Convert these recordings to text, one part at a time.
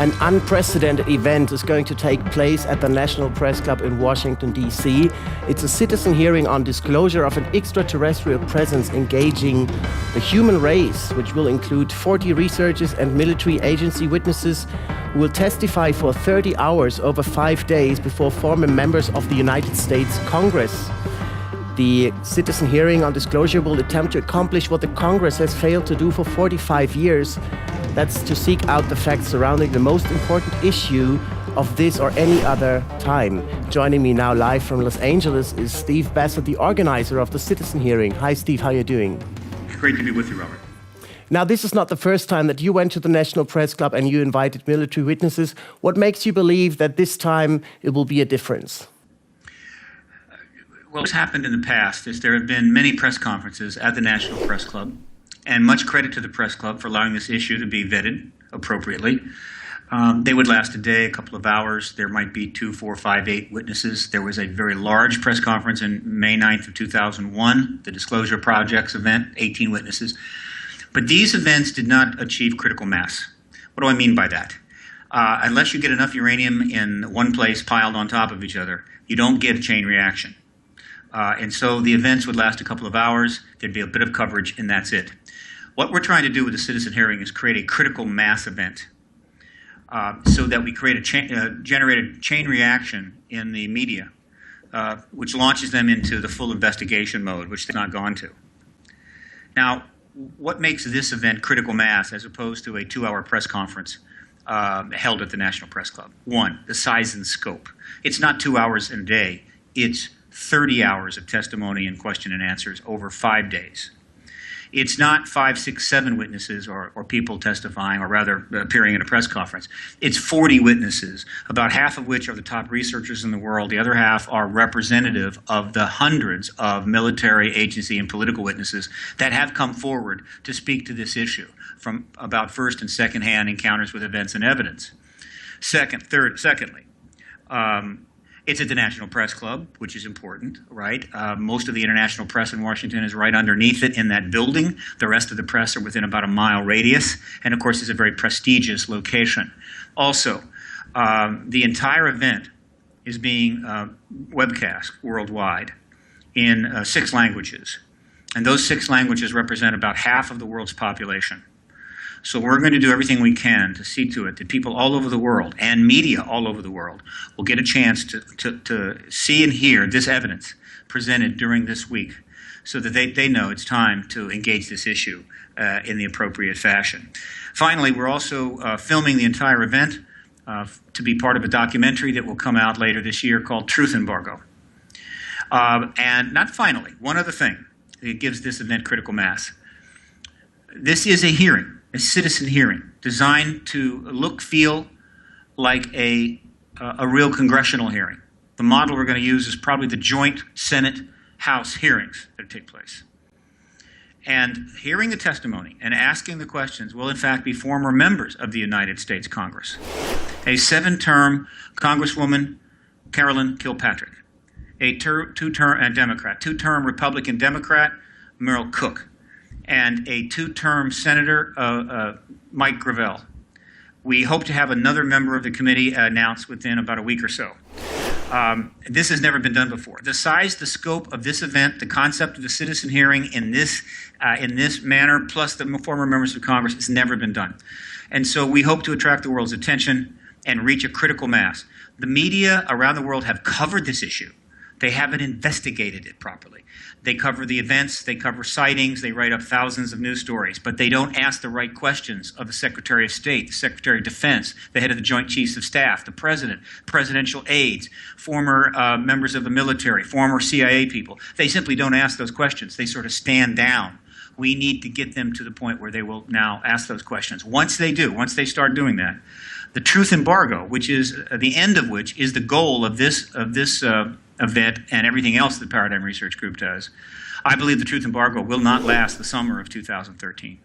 An unprecedented event is going to take place at the National Press Club in Washington, D.C. It's a citizen hearing on disclosure of an extraterrestrial presence engaging the human race, which will include 40 researchers and military agency witnesses who will testify for 30 hours over 5 days before former members of the United States Congress. The citizen hearing on disclosure will attempt to accomplish what the Congress has failed to do for 45 years. That's to seek out the facts surrounding the most important issue of this or any other time. Joining me now live from Los Angeles is Steve Bassett, the organizer of the citizen hearing. Hi, Steve. How are you doing? Great to be with you, Robert. Now, this is not the first time that you went to the National Press Club and you invited military witnesses. What makes you believe that this time it will be a difference? Well, what's happened in the past is there have been many press conferences at the National Press Club, and much credit to the Press Club for allowing this issue to be vetted appropriately. They would last a day, a couple of hours. There might be 2, 4, 5, 8 witnesses. There was a very large press conference in May 9th of 2001, the Disclosure Project's event, 18 witnesses. But these events did not achieve critical mass. What do I mean by that? Unless you get enough uranium in one place piled on top of each other, you don't get a chain reaction. And so the events would last a couple of hours. There'd be a bit of coverage, and that's it. What we're trying to do with the citizen hearing is create a critical mass event so that we create generate a chain reaction in the media, which launches them into the full investigation mode, which they've not gone to. Now, what makes this event critical mass as opposed to a 2-hour press conference held at the National Press Club? One, the size and scope. It's not 2 hours in a day. It's 30 hours of testimony and question and answers over 5 days. It's not 5, 6, 7 witnesses or people testifying, or rather appearing in a press conference. It's 40 witnesses, about half of which are the top researchers in the world. The other half are representative of the hundreds of military, agency, and political witnesses that have come forward to speak to this issue from about first and second-hand encounters with events and evidence. Secondly, it's at the National Press Club, which is important, right? Most of the international press in Washington is right underneath it in that building. The rest of the press are within about a mile radius. And of course, it's a very prestigious location. Also, the entire event is being webcast worldwide in 6 languages. And those 6 languages represent about half of the world's population. So we're going to do everything we can to see to it that people all over the world and media all over the world will get a chance to see and hear this evidence presented during this week so that they know it's time to engage this issue in the appropriate fashion. Finally, we're also filming the entire event to be part of a documentary that will come out later this year called Truth Embargo. And not finally, one other thing that gives this event critical mass. This is a hearing. A citizen hearing designed to look, feel like a real congressional hearing. The model we're going to use is probably the joint Senate-House hearings that take place. And hearing the testimony and asking the questions will, in fact, be former members of the United States Congress. A 7-term Congresswoman, Carolyn Kilpatrick. A two-term Democrat, 2-term Republican Democrat, Merrill, and a 2-term Senator, Mike Gravel. We hope to have another member of the committee announced within about a week or so. This has never been done before. The size, the scope of this event, the concept of the citizen hearing in this manner, plus the former members of Congress, has never been done. And so we hope to attract the world's attention and reach a critical mass. The media around the world have covered this issue. They haven't investigated it properly. They cover the events, they cover sightings, they write up thousands of news stories, but they don't ask the right questions of the Secretary of State, the Secretary of Defense, the head of the Joint Chiefs of Staff, the President, presidential aides, former members of the military, former CIA people. They simply don't ask those questions. They sort of stand down. We need to get them to the point where they will now ask those questions. Once they do, once they start doing that, the truth embargo, which is the end of which is the goal of this event and everything else that Paradigm Research Group does, I believe the truth embargo will not last the summer of 2013.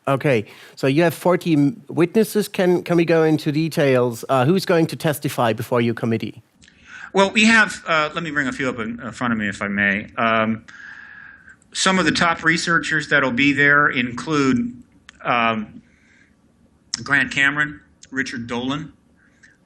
Okay, so you have 40 witnesses. Can we go into details? Who's going to testify before your committee? Well, we have, let me bring a few up in front of me if I may. Some of the top researchers that will be there include Grant Cameron, Richard Dolan,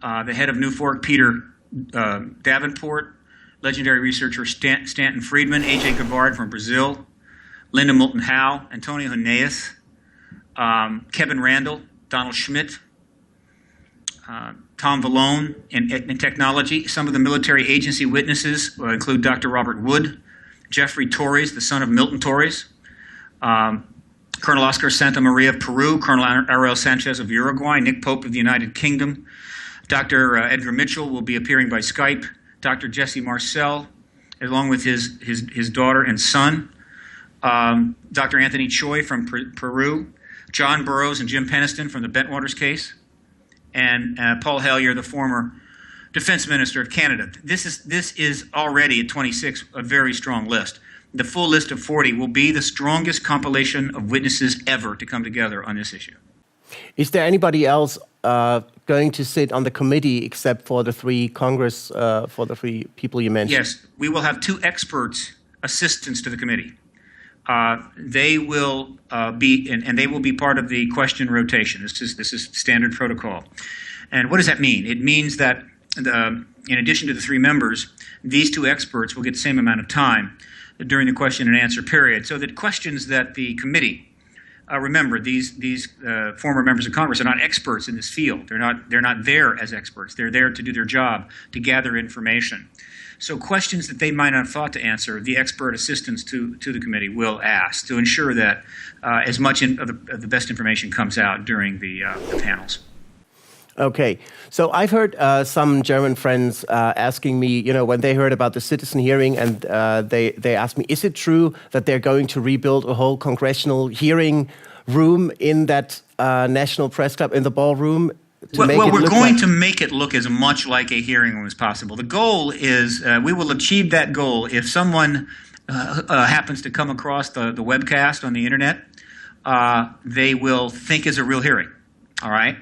the head of Newfork, Peter Davenport, legendary researcher Stanton Friedman, A.J. Gavard from Brazil, Linda Moulton Howe, Antonio Huneeus, Kevin Randall, Donald Schmidt, Tom Vallone in technology. Some of the military agency witnesses include Dr. Robert Wood, Jeffrey Torres, the son of Milton Torres, Colonel Oscar Santa Maria of Peru, Colonel Ariel Sanchez of Uruguay, Nick Pope of the United Kingdom, Dr. Edgar Mitchell will be appearing by Skype, Dr. Jesse Marcel, along with his daughter and son, Dr. Anthony Choi from Peru, John Burroughs and Jim Peniston from the Bentwaters case, and Paul Hellyer, the former Defense Minister of Canada. This is already at 26 a very strong list. The full list of 40 will be the strongest compilation of witnesses ever to come together on this issue. Is there anybody else going to sit on the committee except for the three for the three people you mentioned? Yes, we will have 2 experts, assistants to the committee. They will they will be part of the question rotation. This is standard protocol. And what does that mean? It means that in addition to the 3 members, these 2 experts will get the same amount of time during the question and answer period, so that questions that the committee remember, these former members of Congress are not experts in this field. They're not there as experts. They're there to do their job, to gather information. So questions that they might not have thought to answer, the expert assistants to the committee will ask to ensure that as much of the best information comes out during the panels. Okay, so I've heard some German friends asking me, when they heard about the citizen hearing, and they asked me, is it true that they're going to rebuild a whole congressional hearing room in that National Press Club, in the ballroom? We're going to make it look as much like a hearing room as possible. The goal is we will achieve that goal if someone happens to come across the webcast on the internet. They will think it's a real hearing. All right.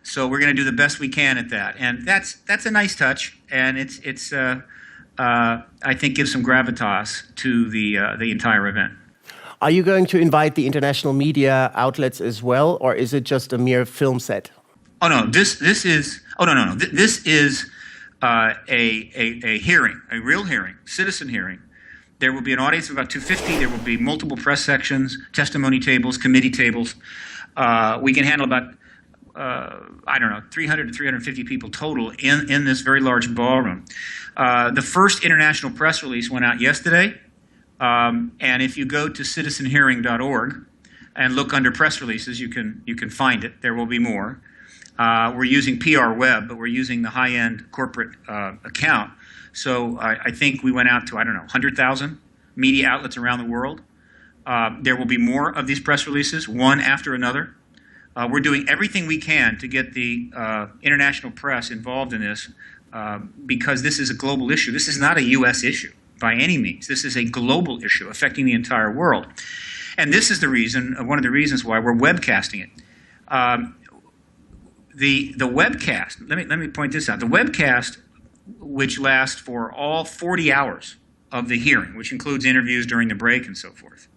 So we're going to do the best we can at that, and that's a nice touch, and it's I think gives some gravitas to the entire event. Are you going to invite the international media outlets as well, or is it just a mere film set? Oh no, this is This is a hearing, a real hearing, citizen hearing. There will be an audience of about 250. There will be multiple press sections, testimony tables, committee tables. We can handle about 300 to 350 people total in this very large ballroom. The first international press release went out yesterday, and if you go to citizenhearing.org and look under press releases, you can find it. There will be more. We're using PR Web, but we're using the high-end corporate account. So I think we went out to, 100,000 media outlets around the world. There will be more of these press releases, one after another. We're doing everything we can to get the international press involved in this because this is a global issue. This is not a U.S. issue by any means. This is a global issue affecting the entire world. And this is the reason, one of the reasons why we're webcasting it. The webcast, let me point this out. The webcast, which lasts for all 40 hours of the hearing, which includes interviews during the break and so forth,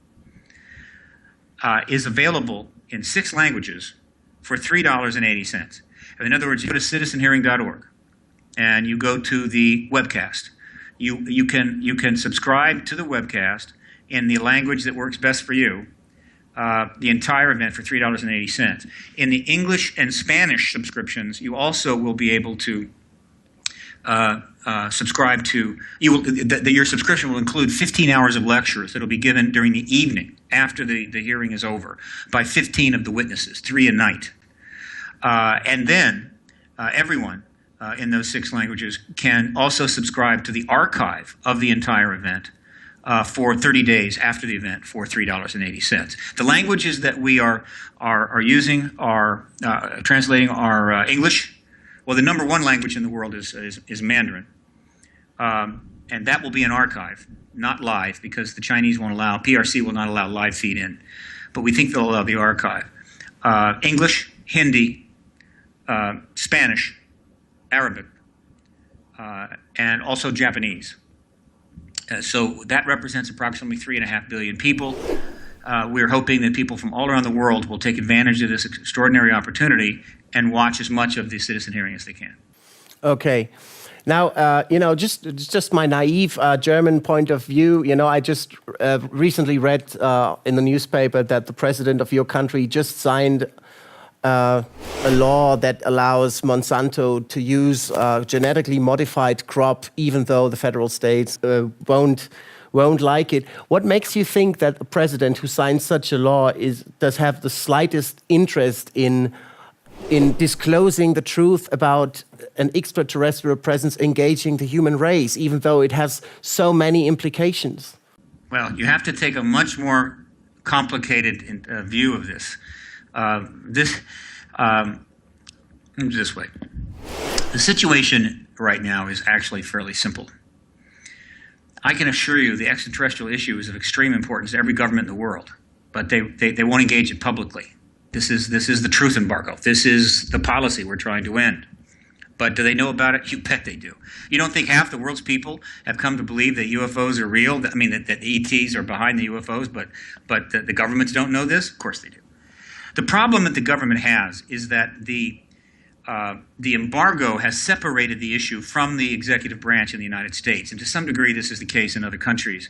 is available in 6 languages for $3.80. In other words, you go to citizenhearing.org and you go to the webcast. You can subscribe to the webcast in the language that works best for you, the entire event for $3.80. In the English and Spanish subscriptions, you also will be able to subscribe to, your subscription will include 15 hours of lectures that will be given during the evening after the hearing is over by 15 of the witnesses, 3 a night. And then everyone in those 6 languages can also subscribe to the archive of the entire event for 30 days after the event for $3.80. The languages that we are using are translating are English. Well, the number 1 language in the world is Mandarin. And that will be an archive, not live, because the Chinese won't allow, PRC will not allow live feed in. But we think they'll allow the archive. English, Hindi, Spanish, Arabic, and also Japanese. So that represents approximately 3.5 billion people. We're hoping that people from all around the world will take advantage of this extraordinary opportunity and watch as much of the citizen hearing as they can. Okay. Now, just my naive German point of view, I just recently read in the newspaper that the president of your country just signed a law that allows Monsanto to use genetically modified crop, even though the federal states won't like it. What makes you think that the president who signed such a law does have the slightest interest in disclosing the truth about an extraterrestrial presence engaging the human race, even though it has so many implications? Well, you have to take a much more complicated view of this. This way. The situation right now is actually fairly simple. I can assure you the extraterrestrial issue is of extreme importance to every government in the world, but they won't engage it publicly. This is the truth embargo. This is the policy we're trying to end. But do they know about it? You bet they do. You don't think half the world's people have come to believe that UFOs are real? I mean, that ETs are behind the UFOs, but the governments don't know this? Of course they do. The problem that the government has is that the embargo has separated the issue from the executive branch in the United States. And to some degree, this is the case in other countries.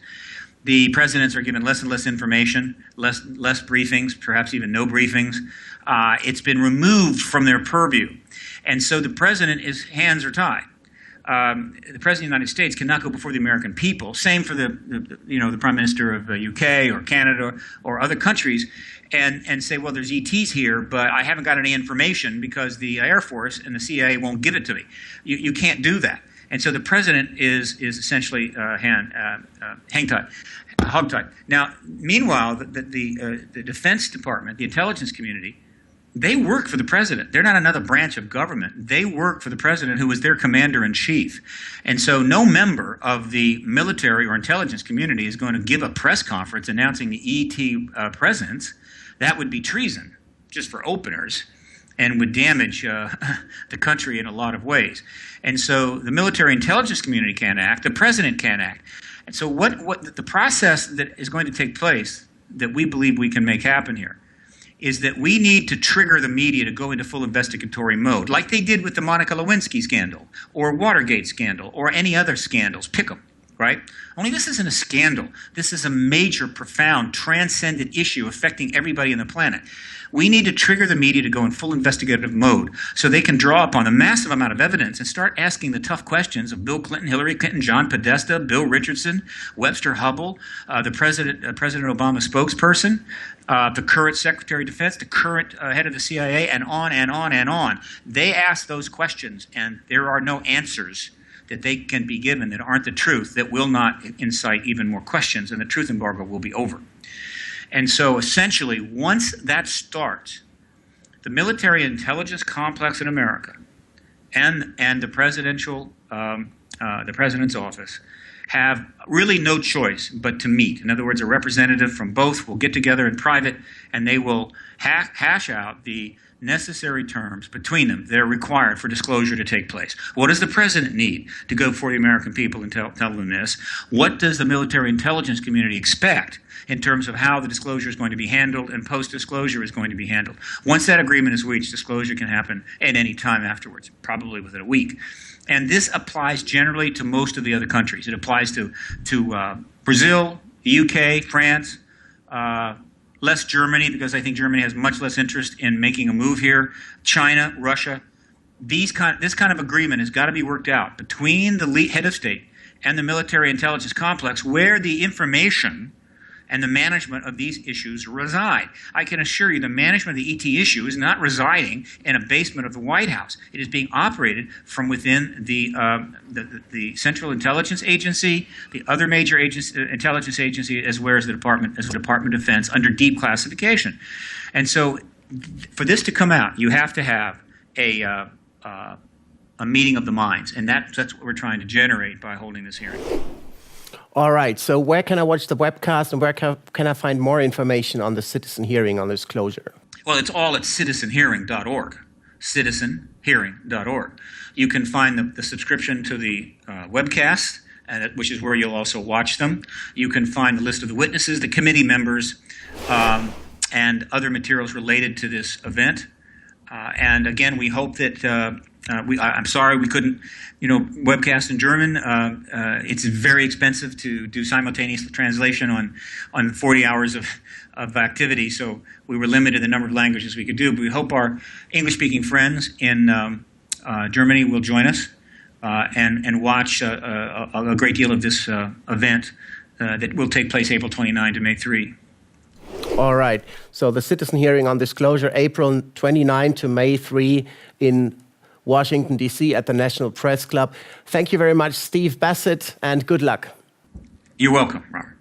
The presidents are given less and less information, less briefings, perhaps even no briefings. It's been removed from their purview. And so the president, his hands are tied. The president of the United States cannot go before the American people. Same for the prime minister of the UK or Canada or other countries, and say, well, there's ETs here, but I haven't got any information because the Air Force and the CIA won't give it to me. You can't do that. And so the president is essentially hog-tied. Now, meanwhile, the Defense Department, the intelligence community, they work for the president. They're not another branch of government. They work for the president, who is their commander-in-chief. And so no member of the military or intelligence community is going to give a press conference announcing the ET presence. That would be treason, just for openers, and would damage the country in a lot of ways. And so the military intelligence community can't act. The president can't act. And so what the process that is going to take place that we believe we can make happen here is that we need to trigger the media to go into full investigatory mode, like they did with the Monica Lewinsky scandal or Watergate scandal or any other scandals. Pick them, right? Only this isn't a scandal. This is a major, profound, transcendent issue affecting everybody on the planet. We need to trigger the media to go in full investigative mode so they can draw upon a massive amount of evidence and start asking the tough questions of Bill Clinton, Hillary Clinton, John Podesta, Bill Richardson, Webster Hubbell, the President Obama spokesperson, the current Secretary of Defense, the current head of the CIA, and on and on and on. They ask those questions, and there are no answers that they can be given that aren't the truth, that will not incite even more questions, and the truth embargo will be over. And so essentially, once that starts, the military intelligence complex in America and the president's office have really no choice but to meet. In other words, a representative from both will get together in private, and they will hash out the necessary terms between them that are required for disclosure to take place. What does the president need to go before the American people and tell them this? What does the military intelligence community expect in terms of how the disclosure is going to be handled and post-disclosure is going to be handled? Once that agreement is reached, disclosure can happen at any time afterwards, probably within a week. And this applies generally to most of the other countries. It applies to Brazil, the UK, France, less Germany, because I think Germany has much less interest in making a move here. China, Russia. This kind of agreement has got to be worked out between the head of state and the military intelligence complex, where the information and the management of these issues reside. I can assure you the management of the ET issue is not residing in a basement of the White House. It is being operated from within the Central Intelligence Agency, the other major intelligence agency, as well as the Department of Defense, under deep classification. And so for this to come out, you have to have a meeting of the minds, and that's what we're trying to generate by holding this hearing. All right, so where can I watch the webcast, and where can I find more information on the citizen hearing on this closure? Well, it's all at citizenhearing.org, citizenhearing.org. You can find the subscription to the webcast, which is where you'll also watch them. You can find the list of the witnesses, the committee members, and other materials related to this event. And again, we hope that I'm sorry we couldn't, webcast in German. It's very expensive to do simultaneous translation on 40 hours of activity, so we were limited in the number of languages we could do. But we hope our English-speaking friends in Germany will join us and watch a great deal of this event that will take place April 29 to May 3. All right. So the citizen hearing on disclosure, April 29 to May 3 in Washington, D.C. at the National Press Club. Thank you very much, Steve Bassett, and good luck. You're welcome, Robert.